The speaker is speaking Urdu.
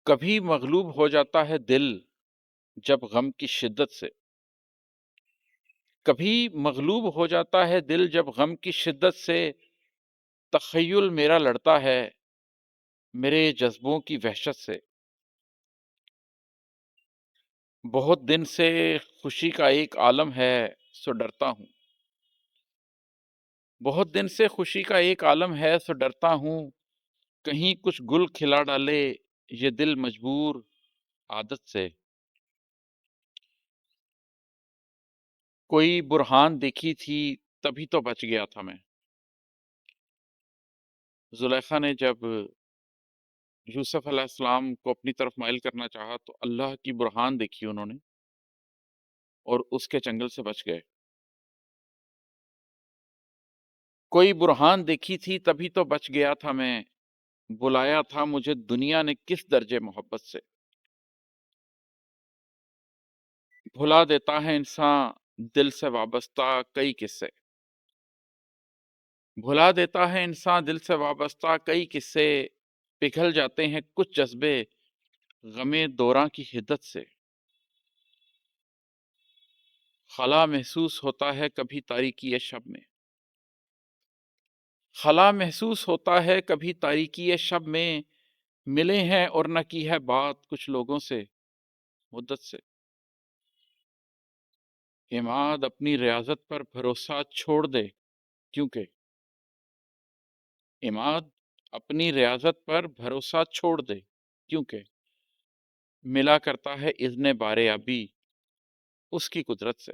کبھی مغلوب ہو جاتا ہے دل جب غم کی شدت سے، کبھی مغلوب ہو جاتا ہے دل جب غم کی شدت سے، تخیل میرا لڑتا ہے میرے جذبوں کی وحشت سے۔ بہت دن سے خوشی کا ایک عالم ہے سو ڈرتا ہوں، بہت دن سے خوشی کا ایک عالم ہے سو ڈرتا ہوں، کہیں کچھ گل کھلا ڈالے یہ دل مجبور عادت سے۔ کوئی برہان دیکھی تھی تبھی تو بچ گیا تھا میں۔ زلیخا نے جب یوسف علیہ السلام کو اپنی طرف مائل کرنا چاہا تو اللہ کی برہان دیکھی انہوں نے اور اس کے چنگل سے بچ گئے۔ کوئی برہان دیکھی تھی تبھی تو بچ گیا تھا میں، بلایا تھا مجھے دنیا نے کس درجے محبت سے۔ بھلا دیتا ہے انسان دل سے وابستہ کئی قصے، بھلا دیتا ہے انسان دل سے وابستہ کئی قصے، پگھل جاتے ہیں کچھ جذبے غم دوراں کی حدت سے۔ خلا محسوس ہوتا ہے کبھی تاریکی شب میں، خلا محسوس ہوتا ہے کبھی تاریکی شب میں، ملے ہیں اور نہ کی ہے بات کچھ لوگوں سے مدت سے۔ عماد اپنی ریاضت پر بھروسہ چھوڑ دے کیونکہ، عماد اپنی ریاضت پر بھروسہ چھوڑ دے کیونکہ ملا کرتا ہے اذن بارے ابی اس کی قدرت سے۔